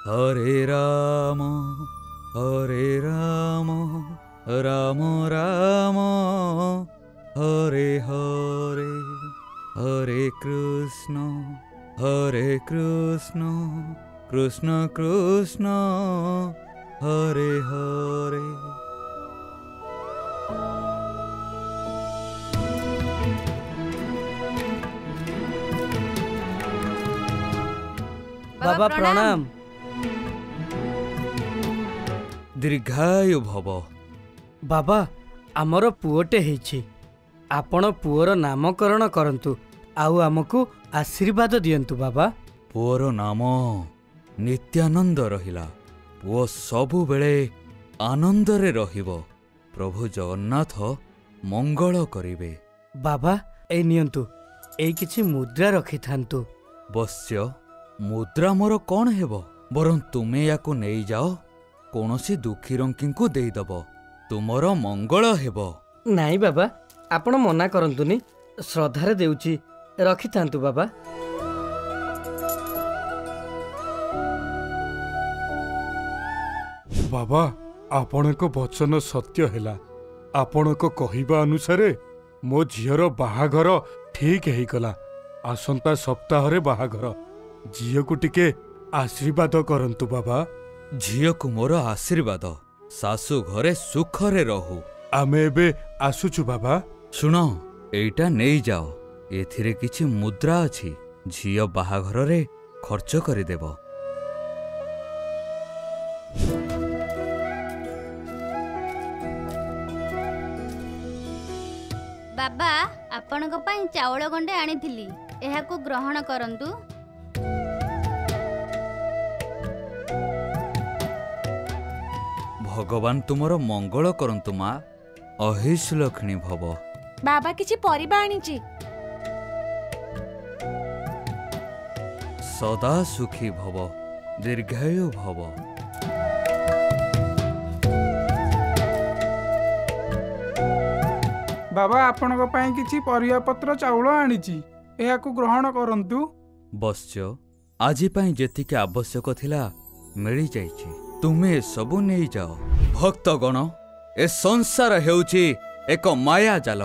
हरे राम राम राम हरे हरे हरे कृष्ण कृष्ण कृष्ण हरे हरे। बाबा प्रणाम। दीर्घायु भव। बाबा आमर पुओटे हेछि, आपण पुओर नामकरण करंतु आउ आमको आशीर्वाद दियंतु। बाबा पुओर नाम नित्यानंद रहिला। पुओ सबु बेले आनंदरे रहिबो। प्रभु जगन्नाथ मंगल करिवे। बाबा ए नियंतु, ए किछि मुद्रा रखि थांतु। बस्य मुद्रा मोर कौन हेबो, बरं तुमे याकु नेई जाओ, कोनोसी दुखी रंकींकु देइदब, तुमर मंगल हेबो। नाई बाबा, आपण मना करंतुनी, श्रद्धारे देउची, रखि थांतु। बाबा बाबा आपणक वचन सत्य हेला। आपणक कहिबा अनुसारे मो झियर बाहाघर ठीक हेइकला। आसंता सप्ताहरे बाहाघर। झियकु टिके आशीर्वाद करंतु बाबा। झियकु मोर आशीर्वाद। सासु घरे सुखरे रहू। आमे एबे आसुछु बाबा। शुण, एइटा नेई जाओ। एथिरे किछि मुद्रा अछि। झिय बाहाघरे खर्च करिदेब। बाबा आपणक पई चावल गंडे आनिथिली, एहाकु ग्रहण करंतु। भगवान तुमर मंगल करंतु मा। अहिष लक्ष्मी भव। बाबा किछि परिबा आनिछि। सदा सुखी भव, दीर्घायु भव। बाबा आपणक पई किछि परिया पत्र चाउल आनिछि, एहाकु ग्रहण करंतु। बस्य आजि पई जेतिके आवश्यक थिला मिली जाइछि। तुमे सबु नेई जाओ। भक्तगण, ए संसार हेउछि एक माया जाल।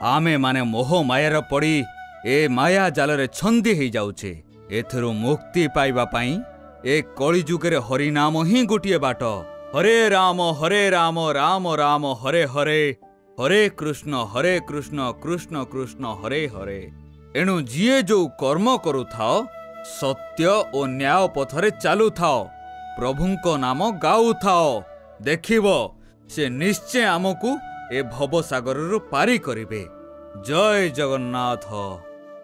आमे माने मोह मायार पड़ी ए माया जालरे छंदी हेई जाउछे। एथरु मुक्ति पाइबा पई ए कଳି जुगरे हरि नाम ही गोटिए बाट। हरे राम राम राम हरे हरे, हरे कृष्ण कृष्ण कृष्ण हरे हरे। एणु जिए जो कर्म करुथाओ, सत्य ओ न्याय पथरे चालू थाओ, प्रभुंको नाम गाऊ थाओ। देखिबो से निश्चय आमकु ए भवसागररु पारी करिवे। जय जगन्नाथ।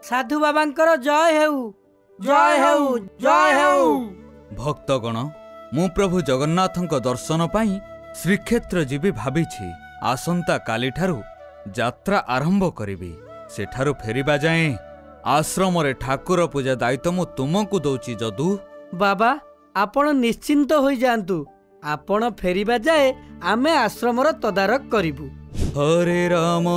साधु बाबांकर जय हेउ, जय हेउ, जय हेउ। भक्तगण, मु प्रभु जगन्नाथंक दर्शन पाई श्रीक्षेत्र जीवी भाबिछि। आसंता काली ठारू यात्रा आरंभ करिबी। सेठारू फेरिबा जाए आश्रम रे ठाकुर पूजा दायित्व मु तुमको दउछि जदू। बाबा आपण निश्चिंत होई जांतु। आपण फेरिबा जाए आमे आश्रमर तदारक करिबु। हरे राम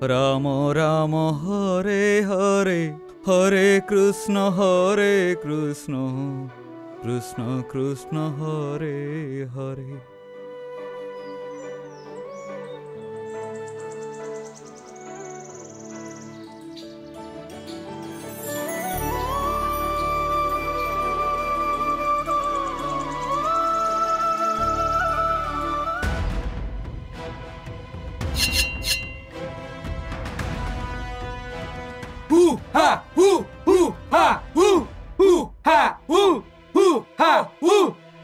राम राम हरे हरे, हरे कृष्ण कृष्ण कृष्ण हरे हरे।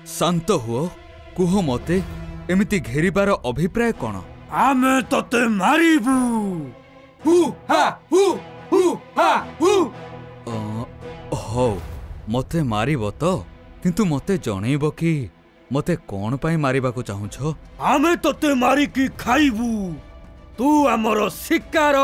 शांत हुओ, कुह मते एमिति घेरिबार अभिप्राय कौन? आमे तते मारिबु। हो मते मारिबो तो, किंतु मते जणैबो कि मते कौन पाई मारिबाकु चाहुछो? आमे तते मारी की खाइबु। तू हमरो शिकार।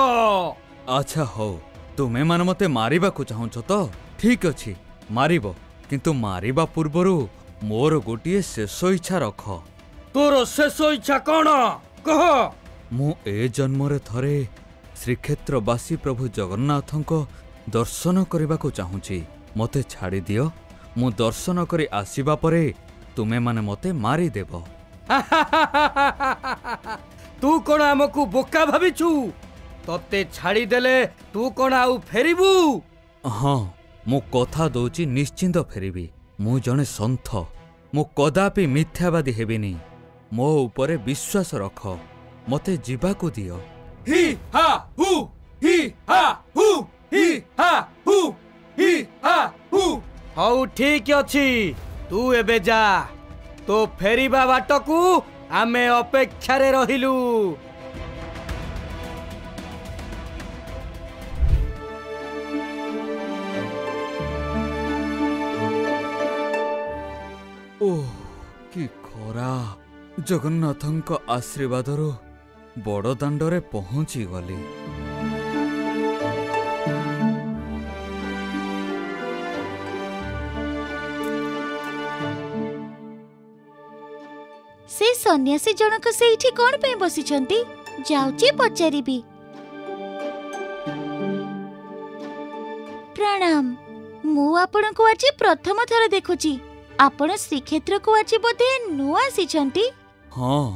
अच्छा हो, तुमे मान मते मारिबाकु चाहुछो तो ठीक अछि, मारिबो। किंतु मारिबा पूर्वरु मोर गोटिए शेष इच्छा रख। तोर शेष इच्छा कौन कह? मु ए जन्मरे थरे श्रीक्षेत्रवासी प्रभु जगन्नाथंको दर्शन करबाकु चाहुछि। मते छाड़ी दियो, ମୁଁ ଦର୍ଶନ କରି ଆସିବା ପରେ ତୁମେମାନେ ମୋତେ ମାରିଦେବ। ତୁ କଣ ଆମକୁ ବୋକା ଭାବିଛୁ? ତତେ ଛାଡ଼ିଦେଲେ ତୁ କଣ ଆଉ ଫେରିବୁ? ହଁ, ମୁଁ କଥା ଦଉଛି ନିଶ୍ଚିନ୍ତ ଫେରିବି। ମୁଁ ଜଣେ ସନ୍ଥ, ମୁଁ କଦାପି ମିଥ୍ୟାବାଦୀ ହେବିନି। ମୋ ଉପରେ ବିଶ୍ୱାସ ରଖ, ମୋତେ ଯିବାକୁ ଦିଅ। ହି ହା ହୁ, ହି ହା ହୁ, ହି ହା ହୁ, ହି ହା ହୁ। ହଉ ଠିକ ଅଛି, ତୁ ଏବେ ଯା। ତୋ ଫେରିବା ବାଟକୁ ଆମେ ଅପେକ୍ଷାରେ ରହିଲୁ। ଓଃ, କି ଖରା! ଜଗନ୍ନାଥଙ୍କ ଆଶୀର୍ବାଦରୁ ବଡ଼ଦାଣ୍ଡରେ ପହଞ୍ଚିଗଲି। ସେ ସନ୍ନ୍ୟାସୀ ଜଣକ ସେଇଠି କଣ ପାଇଁ ବସିଛନ୍ତି? ଯାଉଛି ପଚାରିବି। ପ୍ରଣାମ, ମୁଁ ଆପଣଙ୍କୁ ଆଜି ପ୍ରଥମ ଥର ଦେଖୁଛି। ଆପଣ ଶ୍ରୀକ୍ଷେତ୍ରକୁ ଆଜି ବୋଧେ ନୂଆ ଆସିଛନ୍ତି? ହଁ,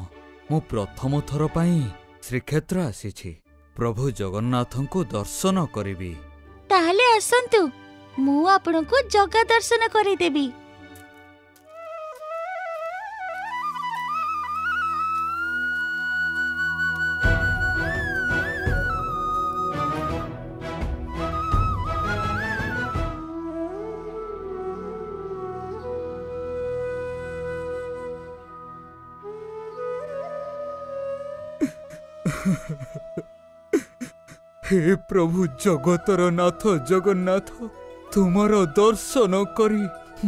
ମୁଁ ପ୍ରଥମ ଥର ପାଇଁ ଶ୍ରୀକ୍ଷେତ୍ର ଆସିଛି। ପ୍ରଭୁ ଜଗନ୍ନାଥଙ୍କୁ ଦର୍ଶନ କରିବି। ତାହେଲେ ଆସନ୍ତୁ, ମୁଁ ଆପଣଙ୍କୁ ଜଗା ଦର୍ଶନ କରିଦେବି। ହେ ପ୍ରଭୁ ଜଗତର ନାଥ ଜଗନ୍ନାଥ, ତୁମର ଦର୍ଶନ କରି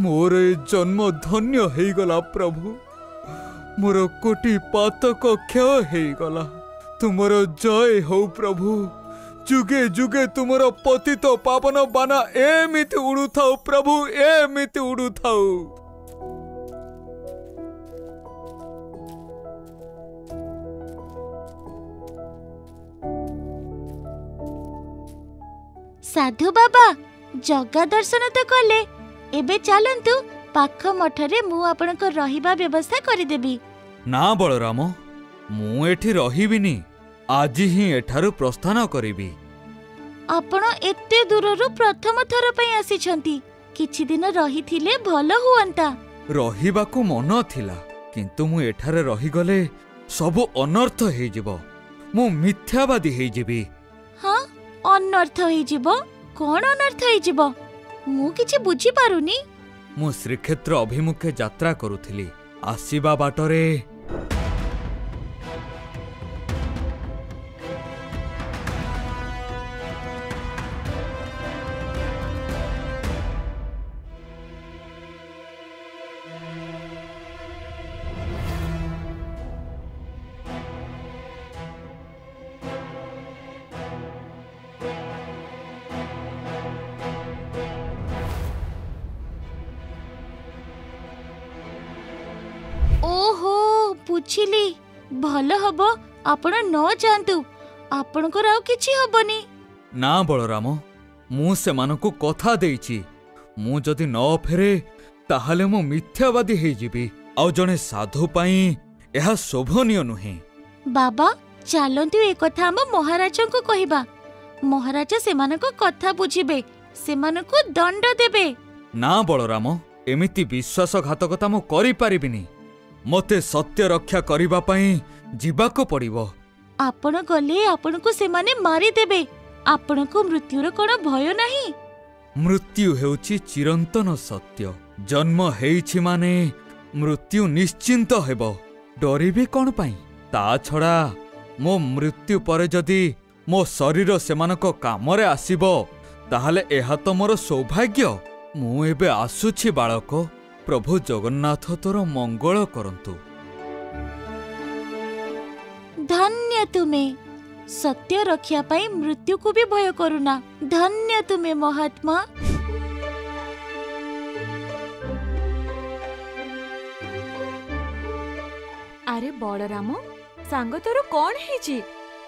ମୋର ଏ ଜନ୍ମ ଧନ୍ୟ ହେଇଗଲା। ପ୍ରଭୁ, ମୋର କୋଟି ପାତକ କ୍ଷୟ ହେଇଗଲା। ତୁମର ଜୟ ହଉ ପ୍ରଭୁ। ଯୁଗେ ଯୁଗେ ତୁମର ପତିତ ପାବନ ବାନା ଏମିତି ଉଡୁଥାଉ ପ୍ରଭୁ, ଏମିତି ଉଡୁଥାଉ। ସାଧୁ ବାବା, ଜଗା ଦର୍ଶନ ତ କଲେ, ଏବେ ଚାଲନ୍ତୁ ପାଖ ମଠରେ ମୁଁ ଆପଣଙ୍କ ରହିବା ବ୍ୟବସ୍ଥା କରିଦେବି। ନା ବଳରାମ, ମୁଁ ଏଠି ରହିବିନି। ଆଜି ହିଁ ଏଠାରୁ ପ୍ରସ୍ଥାନ କରିବି। ଆପଣ ଏତେ ଦୂରରୁ ପ୍ରଥମ ଥର ପାଇଁ ଆସିଛନ୍ତି, କିଛି ଦିନ ରହିଥିଲେ ଭଲ ହୁଅନ୍ତା। ରହିବାକୁ ମନ ଥିଲା, କିନ୍ତୁ ମୁଁ ଏଠାରେ ରହିଗଲେ ସବୁ ଅନର୍ଥ ହେଇଯିବ। ମୁଁ ମିଥ୍ୟାବାଦୀ ହେଇଯିବି। ହଁ, ଅନର୍ଥ ହେଇଯିବ? କଣ ଅନର୍ଥ ହେଇଯିବ? ମୁଁ କିଛି ବୁଝିପାରୁନି। ମୁଁ ଶ୍ରୀକ୍ଷେତ୍ର ଅଭିମୁଖେ ଯାତ୍ରା କରୁଥିଲି। ଆସିବା ବାଟରେ ଓହୋ, ବୁଝିଲି। ଭଲ ହବ ଆପଣ ନ ଯାଆନ୍ତୁ, ଆପଣଙ୍କର ଆଉ କିଛି ହବନି। ନା ବଳରାମ, ମୁଁ ସେମାନଙ୍କୁ କଥା ଦେଇଛି। ମୁଁ ଯଦି ନ ଫେରେ ତାହେଲେ ମୁଁ ମିଥ୍ୟାବାଦୀ ହେଇଯିବି। ଆଉ ଜଣେ ସାଧୁ ପାଇଁ ଏହା ଶୋଭନୀୟ ନୁହେଁ। ବାବା, ଚାଲନ୍ତୁ ଏ କଥା ଆମ ମହାରାଜଙ୍କୁ କହିବା। ମହାରାଜ ସେମାନଙ୍କ କଥା ବୁଝିବେ, ସେମାନଙ୍କୁ ଦଣ୍ଡ ଦେବେ। ନା ବଳରାମ, ଏମିତି ବିଶ୍ୱାସଘାତକତା ମୁଁ କରିପାରିବିନି। ମୋତେ ସତ୍ୟ ରକ୍ଷା କରିବା ପାଇଁ ଯିବାକୁ ପଡ଼ିବ। ଆପଣ ଗଲେ ଆପଣଙ୍କୁ ସେମାନେ ମାରିଦେବେ। ଆପଣଙ୍କୁ ମୃତ୍ୟୁର କଣ ଭୟ ନାହିଁ? ମୃତ୍ୟୁ ହେଉଛି ଚିରନ୍ତନ ସତ୍ୟ। ଜନ୍ମ ହେଇଛି ମାନେ ମୃତ୍ୟୁ ନିଶ୍ଚିନ୍ତ ହେବ। ଡରିବି କଣ ପାଇଁ? ତା ଛଡ଼ା ମୋ ମୃତ୍ୟୁ ପରେ ଯଦି ମୋ ଶରୀର ସେମାନଙ୍କ କାମରେ ଆସିବ, ତାହେଲେ ଏହା ତ ମୋର ସୌଭାଗ୍ୟ। ମୁଁ ଏବେ ଆସୁଛି ବାଳକ। ପ୍ରଭୁ ଜଗନ୍ନାଥ ତୋର ମଙ୍ଗଳ କରନ୍ତୁ। ଧନ୍ୟ ତୁମେ, ସତ୍ୟ ରକ୍ଷା ପାଇଁ ମୃତ୍ୟୁକୁ ବି ଭୟ କରୁନା। ଧନ୍ୟ ତୁମେ ମହାତ୍ମା। ଆରେ ବଳରାମ, ସାଙ୍ଗ ତୋର କଣ ହେଇଛି?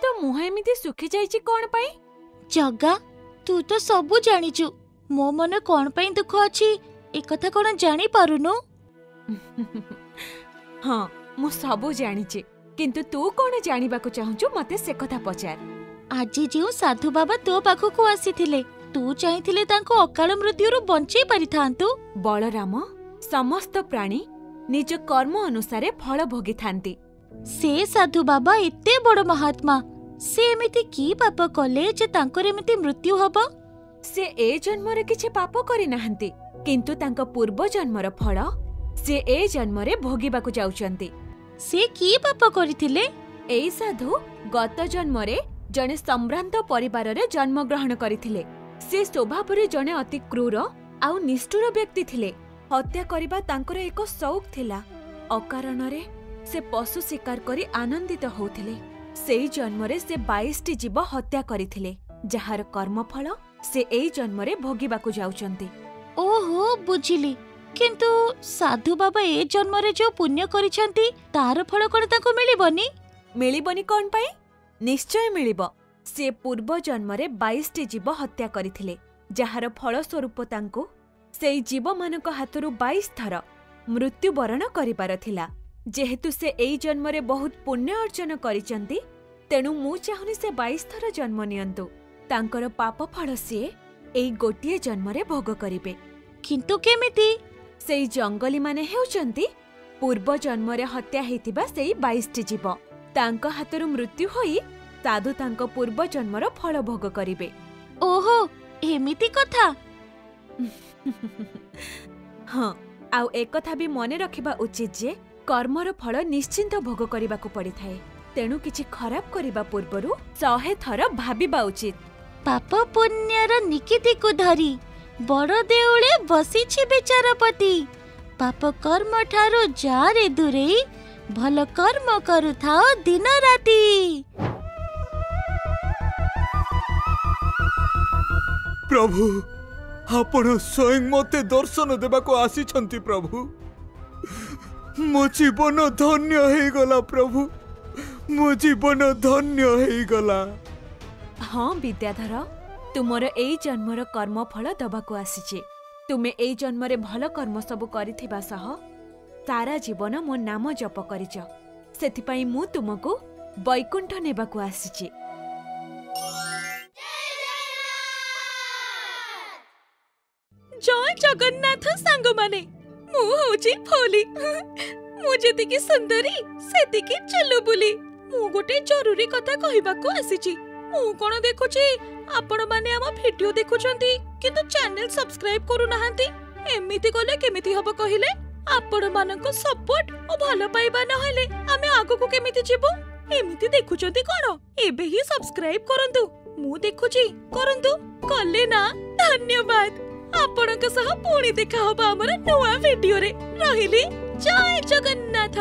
ତୋ ମୁହଁ ଏମିତି ଶୁଖି ଯାଇଛି କଣ ପାଇଁ? ଜଗା, ତୁ ତ ସବୁ ଜାଣିଛୁ। ମୋ ମନ କଣ ପାଇଁ ଦୁଃଖ ଅଛି एकथा कोन जानी पारुनु? हाँ मु सबु जानिचे किंतु तू कोन जानिबाकु चाहुचु मते से कथा पचार। आजी जो साधु बाबा तो पाखकु आसीथिले तू चाहिथिले तांको अकाल मृत्युरु बंचै परिथांतु। बलराम समस्त प्राणी निज कर्म अनुसारे फल भोगी थांती। से साधु बाबा एते बड़ महात्मा से एमिति की पाप कले जे तांकर एमिति मृत्यु हबो? से ए जन्मरे किछि पाप करि नाहंती किंतु तांको पूर्व जन्मर फल से ए जन्मरे भोगिबाकु जाउचंती। से की पाप करिथिले? एई साधु गत जन्मरे जने सम्भ्रांत परिवार रे जन्म ग्रहण करिथिले। से स्वभावरे जने अति क्रूर आउ निष्ठुर व्यक्ति थिले। हत्या करिबा तांकर एक शौक थिला। अकारण रे से पशु शिकार करी आनंदित होथिले। सेई जन्मरे से 22टी जीव हत्या करिथिले जहार कर्मफल से एई जन्मरे भोगिबाकु जाउचंती। ओहो बुझिली किंतु साधु बाबा ए जन्मरे जो पुण्य करिसंती तार फल कोन ताको मिलिबनी? मिलिबनी कोन पई? निश्चय मिलिब। से पूर्व जन्मरे 22टी जीव हत्या करिथिले जहार फल स्वरूप तांको सेई जीव मानक हातरु 22 थर मृत्युवरण करिपार थिला। जेहेतु से एई जन्मरे बहुत पुण्य अर्जन करिसंती तेणु मु चाहुनी से 22 थर जन्म नियंतु। तांकर पाप फल से एई गोटिए जन्मरे भोग करिवे। किंतु केमिति? सेई जंगली माने हेउचंती पूर्व जन्मरे हत्या हेतिबा सेई 22टी जीव। तांको हातरु मृत्यु होई साधु तांको पूर्व जन्मर फल भोग करिवे। ओहो एमिति कथा। हाँ आउ एक कथा भी मने रखिबा उचित जे कर्मर फल निश्चिंत भोग करिबाकु पड़ी थाए। तेणु किछि खराब करिबा पूर्वरु 100 थर भाबिबा उचित। पाप पुण्यर निकिति को धरी बड़ देउळे बसिछि बेचारपति। पाप कर्म ठारो जारे दूरे भल कर्म करुथाओ दिन राति। प्रभु आपण स्वयं मते दर्शन देबाको आसीछंती प्रभु। मो जीवन धन्य हे गला प्रभु। मो जीवन धन्य हे गला। हाँ विद्याधर तुमर एई जन्मर कर्म फल दबाकु आसीचे। तुमे एई जन्मरे भल कर्म सब करिथिबा सह सारा जीवन मो नाम जप करिच। सेथिपाई मु तुमको वैकुंठ नेबाकु आसीचे। जय जगन्नाथ सांग माने मु होची फोली। मु जेतिकी सुंदरी सेतिकी चलुबुली। मु गोटे जरूरी कथा कहिबाकू आसीची। मु कोन देखुची आपण माने हम वीडियो देखुचंती किंतु चैनल सब्सक्राइब करू नाहंती। एमिति कोले केमिति हबो कहिले? आपण मानको सपोर्ट ओ भलो पाइबा न हले आमे आगो को केमिति जिवो? एमिति देखुचंती कोन? एबे ही सब्सक्राइब करंतु। मु देखुची करंतु कले ना। धन्यवाद। आपणक सह पुणी देखा हबा हमर नवा वीडियो रे। रहिली जय जगन्नाथ।